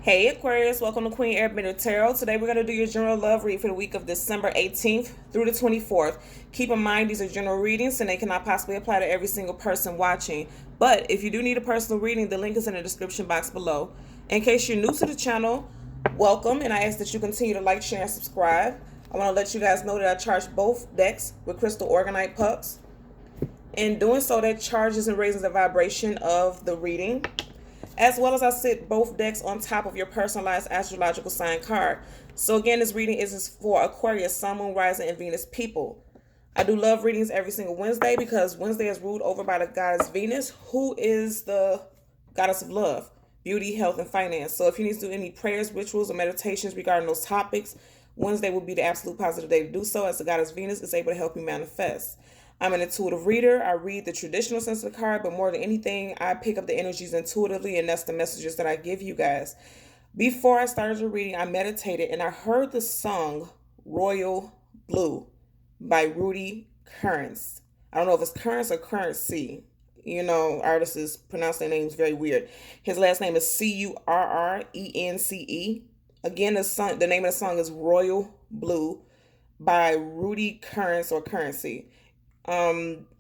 Hey Aquarius, welcome to Queen Airbender Tarot. Today we're going to do your general love read for the week of December 18th through the 24th. Keep in mind these are general readings and they cannot possibly apply to every single person watching. But if you do need a personal reading, the link is in the description box below. In case you're new to the channel, welcome, and I ask that you continue to like, share, and subscribe. I want to let you guys know that I charge both decks with crystal organite pucks. In doing so, that charges and raises the vibration of the reading, as well as I sit both decks on top of your personalized astrological sign card. So again, this reading is for Aquarius, Sun, Moon, Rising, and Venus people. I do love readings every single Wednesday because Wednesday is ruled over by the goddess Venus, who is the goddess of love, beauty, health, and finance. So if you need to do any prayers, rituals, or meditations regarding those topics, Wednesday will be the absolute positive day to do so, as the goddess Venus is able to help you manifest. I'm an intuitive reader. I read the traditional sense of the card, but more than anything, I pick up the energies intuitively, and that's the messages that I give you guys. Before I started the reading, I meditated and I heard the song Royal Blue by Rudy Currents. I don't know if it's Currents or Currency. You know, artists pronounce their names very weird. His last name is Currence. Again, the name of the song is Royal Blue by Rudy Currents or Currency.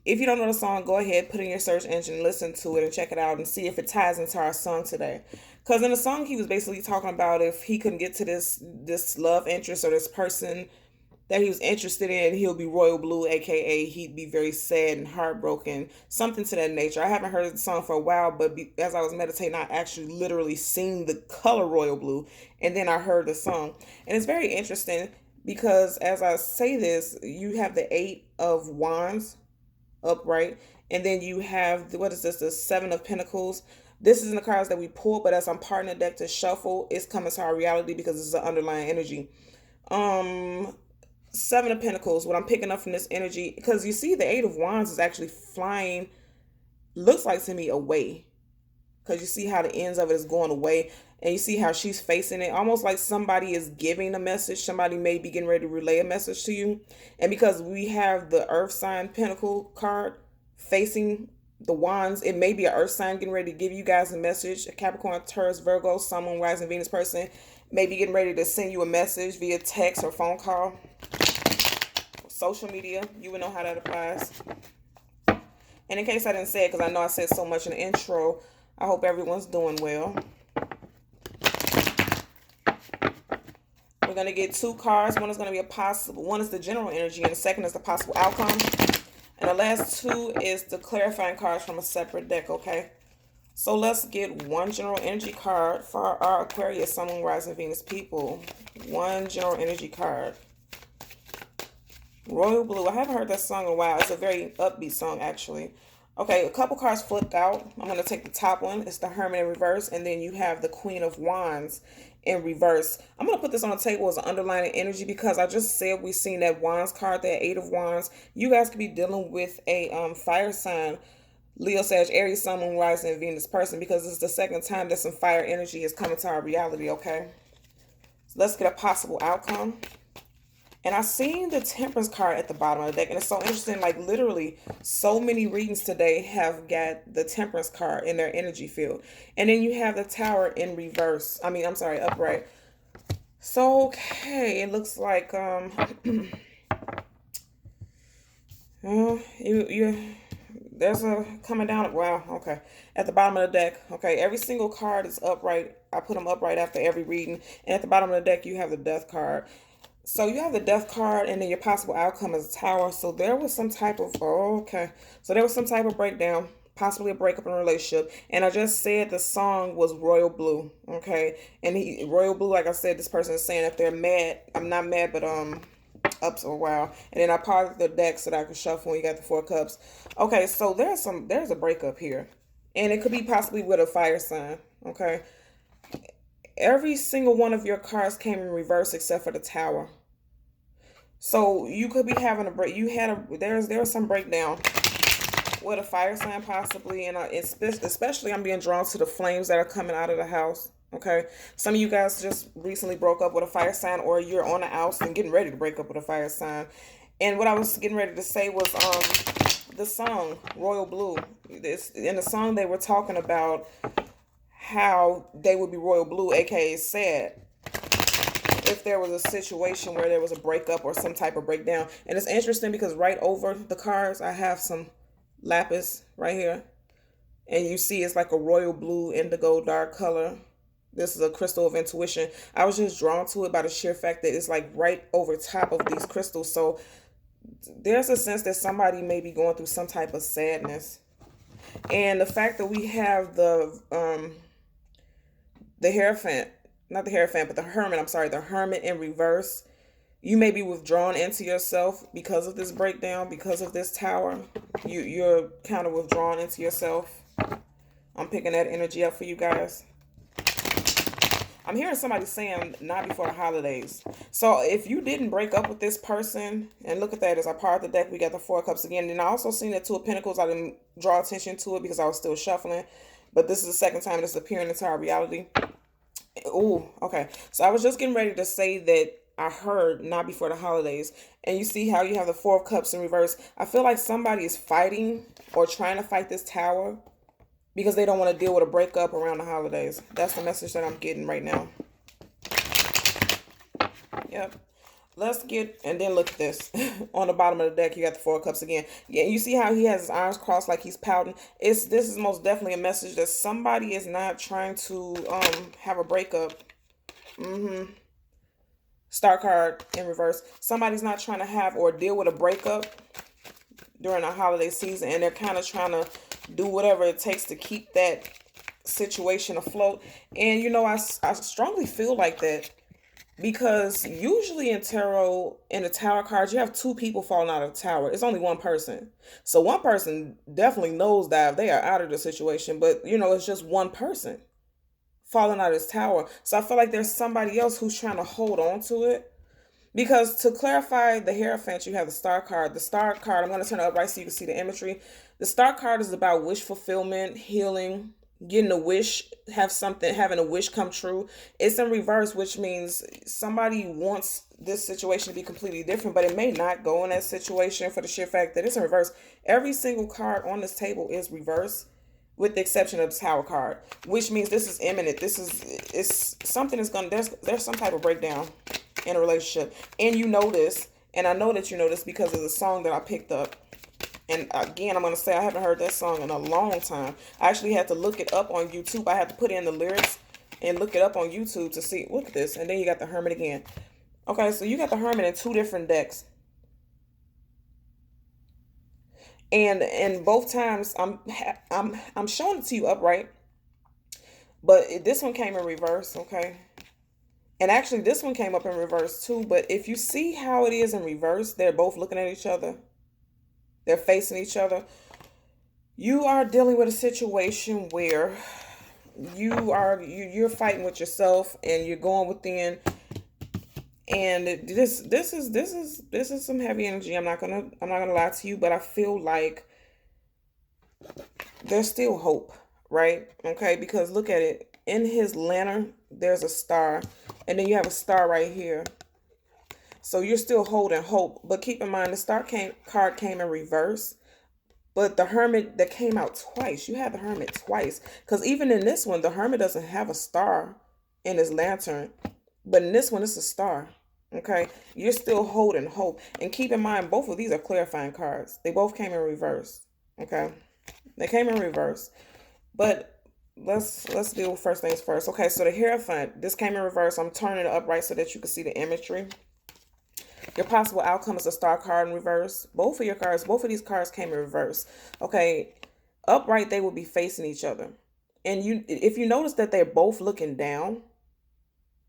If you don't know the song, go ahead, put it in your search engine, listen to it, and check it out and see if it ties into our song today. Because in the song, he was basically talking about if he couldn't get to this love interest or this person that he was interested in, he'll be royal blue, aka he'd be very sad and heartbroken, something to that nature. I haven't heard the song for a while, but as I was meditating, I actually literally seen the color royal blue, and then I heard the song, and it's very interesting because as I say this, you have the Eight of Wands upright, and then you have what is this? The Seven of Pentacles. This is in the cards that we pulled, but as I'm parting the deck to shuffle, it's coming to our reality because this is an underlying energy. Um, Seven of Pentacles. What I'm picking up from this energy, because you see the Eight of Wands is actually flying. Looks like to me away, because you see how the ends of it is going away, and you see how she's facing it, almost like somebody is giving a message. Somebody may be getting ready to relay a message to you, and because we have the earth sign pentacle card facing the wands, it may be an earth sign getting ready to give you guys a message. A Capricorn, Taurus, Virgo, Sun, Moon, Rising, Venus person may be getting ready to send you a message via text or phone call, social media. You would know how that applies. And in case I didn't say it, because I know I said so much in the intro, I hope everyone's doing well. We're going to get two cards. One is going to be one is the general energy, and the second is the possible outcome. And the last two is the clarifying cards from a separate deck, okay? So let's get one general energy card for our Aquarius, Sun, Moon, Rising, Venus people. One general energy card. Royal Blue. I haven't heard that song in a while. It's a very upbeat song, actually. Okay, a couple cards flipped out. I'm going to take the top one. It's the Hermit in reverse. And then you have the Queen of Wands in reverse. I'm going to put this on the table as an underlining energy because I just said we've seen that Wands card, that Eight of Wands. You guys could be dealing with a fire sign, Leo, Sag, Aries, Sun, Moon, Rising, and Venus person, because this is the second time that some fire energy is coming to our reality, okay? So let's get a possible outcome. And I seen the Temperance card at the bottom of the deck. And it's so interesting. Like, literally, so many readings today have got the Temperance card in their energy field. And then you have the Tower in reverse. I'm sorry, upright. So, okay. It looks like, there's a coming down. Wow, okay. At the bottom of the deck. Okay, every single card is upright. I put them upright after every reading. And at the bottom of the deck, you have the Death card. So you have the Death card, and then your possible outcome is a Tower. So there was some type of, So there was some type of breakdown, possibly a breakup in a relationship. And I just said the song was Royal Blue, okay? And Royal Blue, like I said, this person is saying if they're mad, I'm not mad, but up so a while. And then I paused the deck so that I could shuffle when you got the Four Cups. Okay, so there's a breakup here. And it could be possibly with a fire sign, okay? Every single one of your cards came in reverse except for the Tower. So you could be having a break. There was some breakdown with a fire sign possibly, and especially I'm being drawn to the flames that are coming out of the house. Okay, some of you guys just recently broke up with a fire sign, or you're on the outs and getting ready to break up with a fire sign. And what I was getting ready to say was the song Royal Blue. In the song they were talking about how they would be royal blue, aka sad, if there was a situation where there was a breakup or some type of breakdown. And it's interesting because right over the cards, I have some lapis right here. And you see it's like a royal blue indigo dark color. This is a crystal of intuition. I was just drawn to it by the sheer fact that it's like right over top of these crystals. So there's a sense that somebody may be going through some type of sadness. And the fact that we have the Hierophant, not the Hierophant, but the Hermit, I'm sorry, the Hermit in reverse. You may be withdrawn into yourself because of this breakdown, because of this tower. You're kind of withdrawn into yourself. I'm picking that energy up for you guys. I'm hearing somebody saying not before the holidays. So if you didn't break up with this person, and look at that, as I part the deck, we got the Four of Cups again. And I also seen the Two of Pentacles. I didn't draw attention to it because I was still shuffling. But this is the second time it's appearing into our reality. Ooh, okay. So I was just getting ready to say that I heard not before the holidays. And you see how you have the Four of Cups in reverse. I feel like somebody is fighting or trying to fight this tower because they don't want to deal with a breakup around the holidays. That's the message that I'm getting right now. Yep. Let's get, and then look at this. On the bottom of the deck, you got the Four of Cups again. Yeah, you see how he has his arms crossed like he's pouting? This is most definitely a message that somebody is not trying to have a breakup. Star card in reverse. Somebody's not trying to have or deal with a breakup during the holiday season, and they're kind of trying to do whatever it takes to keep that situation afloat. And you know, I strongly feel like that because usually in tarot, in the tower cards, you have two people falling out of the tower. It's only one person. So one person definitely knows that they are out of the situation, but you know, it's just one person falling out of this tower. So I feel like there's somebody else who's trying to hold on to it. Because to clarify the Hierophant, you have the Star card. The Star card, I'm going to turn it up right so you can see the imagery. The Star card is about wish fulfillment, healing, getting a wish, having a wish come true. It's in reverse, which means somebody wants this situation to be completely different, but it may not go in that situation for the sheer fact that it's in reverse. Every single card on this table is reverse, with the exception of the Tower card, which means this is imminent. It's something is going to, there's some type of breakdown in a relationship. And you know this, and I know that you know this because of the song that I picked up. And again, I'm going to say I haven't heard that song in a long time. I actually had to look it up on YouTube. I had to put in the lyrics and look it up on YouTube to see. Look at this. And then you got the Hermit again. Okay, so you got the Hermit in two different decks. And both times I'm showing it to you upright. But this one came in reverse, okay? And actually, this one came up in reverse too. But if you see how it is in reverse, they're both looking at each other. They're facing each other. You are dealing with a situation where you're fighting with yourself and you're going within. And this is some heavy energy. I'm not gonna lie to you, but I feel like there's still hope, right? Okay, because look at it. In his lantern, there's a star, and then you have a star right here. So you're still holding hope, but keep in mind the Star card came in reverse, but the Hermit that came out twice. You have the Hermit twice, because even in this one, the Hermit doesn't have a star in his lantern, but in this one, it's a star. Okay, you're still holding hope, and keep in mind both of these are clarifying cards. They both came in reverse. Okay, they came in reverse, but let's deal with first things first. Okay, so the Hierophant, this came in reverse. I'm turning it upright so that you can see the imagery. Your possible outcome is a Star card in reverse. Both of these cards came in reverse. Okay, upright, they will be facing each other. And if you notice that they're both looking down,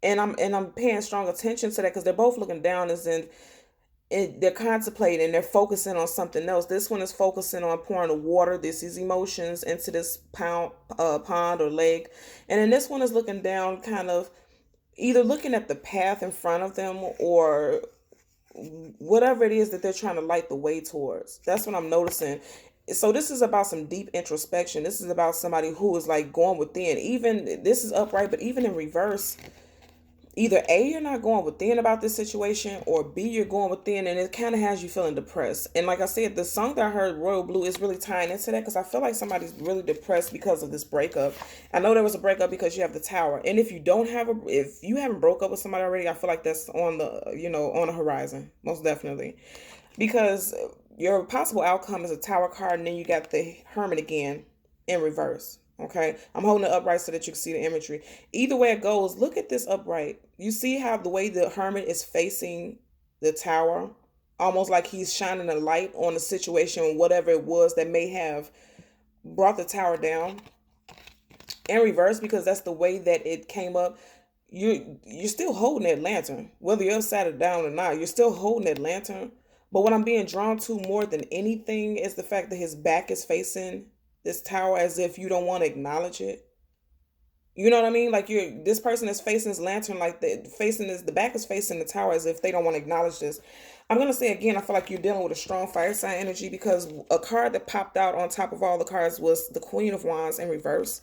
and I'm paying strong attention to that because they're both looking down, as in they're contemplating, they're focusing on something else. This one is focusing on pouring the water, these emotions into this pond or lake. And then this one is looking down, kind of either looking at the path in front of them or whatever it is that they're trying to light the way towards. That's what I'm noticing. So this is about some deep introspection. This is about somebody who is like going within. Even this is upright, but even in reverse, either A, you're not going within about this situation, or B, you're going within and it kind of has you feeling depressed. And like I said, the song that I heard, Royal Blue, is really tying into that because I feel like somebody's really depressed because of this breakup. I know there was a breakup because you have the Tower. And if you don't have if you haven't broke up with somebody already, I feel like that's on the, on the horizon, most definitely. Because your possible outcome is a Tower card, and then you got the Hermit again in reverse. Okay, I'm holding it upright so that you can see the imagery. Either way it goes, look at this upright. You see how the way the Hermit is facing the Tower, almost like he's shining a light on the situation, whatever it was that may have brought the Tower down. In reverse, because that's the way that it came up. You're still holding that lantern, whether you're upside or down or not. You're still holding that lantern. But what I'm being drawn to more than anything is the fact that his back is facing this Tower as if you don't want to acknowledge it. You know what I mean? Like this person is facing this lantern, like the back is facing the Tower as if they don't want to acknowledge this. I'm gonna say again, I feel like you're dealing with a strong fire sign energy because a card that popped out on top of all the cards was the Queen of Wands in reverse.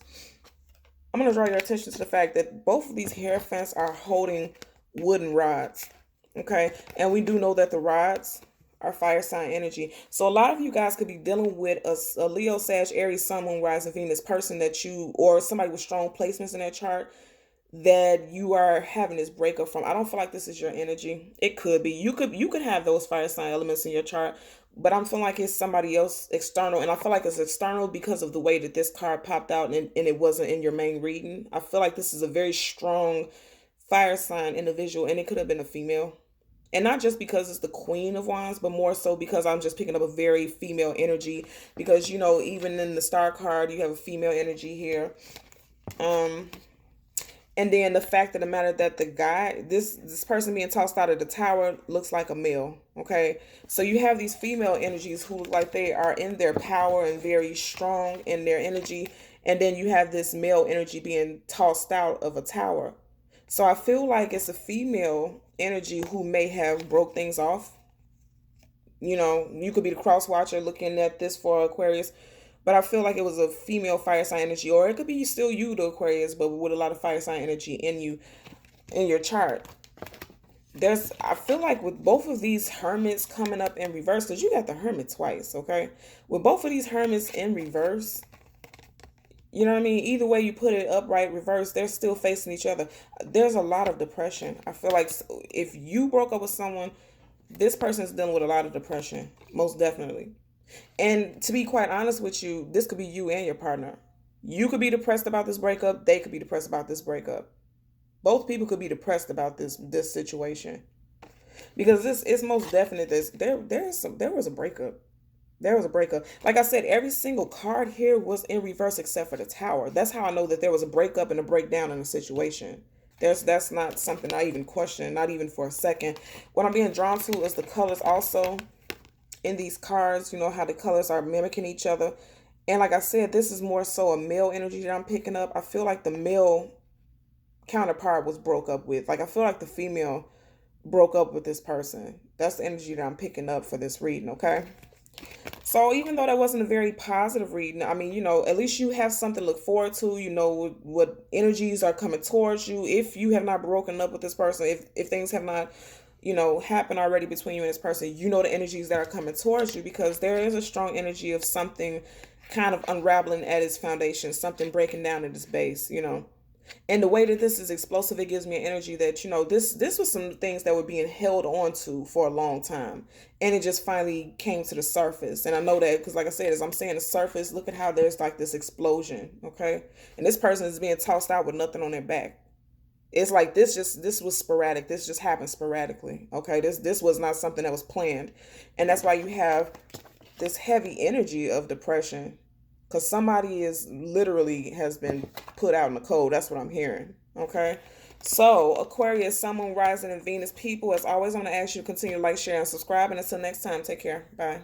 I'm gonna draw your attention to the fact that both of these hierophants are holding wooden rods. Okay, and we do know that the rods are fire sign energy. So a lot of you guys could be dealing with a Leo, Sag, Aries, Sun, Moon, Rising, Venus person that you, or somebody with strong placements in their chart that you are having this breakup from. I don't feel like this is your energy. It could be. You could have those fire sign elements in your chart, but I'm feeling like it's somebody else external, and I feel like it's external because of the way that this card popped out and it wasn't in your main reading. I feel like this is a very strong fire sign individual, and it could have been a female. And not just because it's the Queen of Wands, but more so because I'm just picking up a very female energy. Because, even in the Star card, you have a female energy here. And then the fact of the matter that the guy, this person being tossed out of the Tower looks like a male. Okay. So you have these female energies who look like they are in their power and very strong in their energy. And then you have this male energy being tossed out of a Tower. So I feel like it's a female energy who may have broke things off. You could be the cross watcher looking at this for Aquarius, but I feel like it was a female fire sign energy, or it could be still you, the Aquarius, but with a lot of fire sign energy in you, in your chart. I feel like with both of these hermits coming up in reverse, because you got the Hermit twice, okay? With both of these hermits in reverse, you know what I mean? Either way you put it, upright, reverse, they're still facing each other. There's a lot of depression. I feel like if you broke up with someone, this person's dealing with a lot of depression, most definitely. And to be quite honest with you, this could be you and your partner. You could be depressed about this breakup. They could be depressed about this breakup. Both people could be depressed about this situation. Because this is most definite. There was a breakup. There was a breakup. Like I said, every single card here was in reverse except for the Tower. That's how I know that there was a breakup and a breakdown in the situation. That's not something I even question, not even for a second. What I'm being drawn to is the colors also in these cards. You know how the colors are mimicking each other. And like I said, this is more so a male energy that I'm picking up. I feel like the male counterpart was broke up with. Like I feel like the female broke up with this person. That's the energy that I'm picking up for this reading, okay? So even though that wasn't a very positive reading, I mean, at least you have something to look forward to. You know what energies are coming towards you. If you have not broken up with this person, if things have not, happened already between you and this person, you know the energies that are coming towards you, because there is a strong energy of something kind of unraveling at its foundation, something breaking down at its base, And the way that this is explosive, it gives me an energy that, this was some things that were being held on to for a long time. And it just finally came to the surface. And I know that because, like I said, as I'm saying the surface, look at how there's like this explosion, okay? And this person is being tossed out with nothing on their back. It's like this was sporadic. This just happened sporadically, okay? This was not something that was planned. And that's why you have this heavy energy of depression. Because somebody has been put out in the cold. That's what I'm hearing. Okay. So Aquarius, Sun, Moon, Rising, and Venus people, as always, I'm going to ask you to continue to like, share, and subscribe. And until next time, take care. Bye.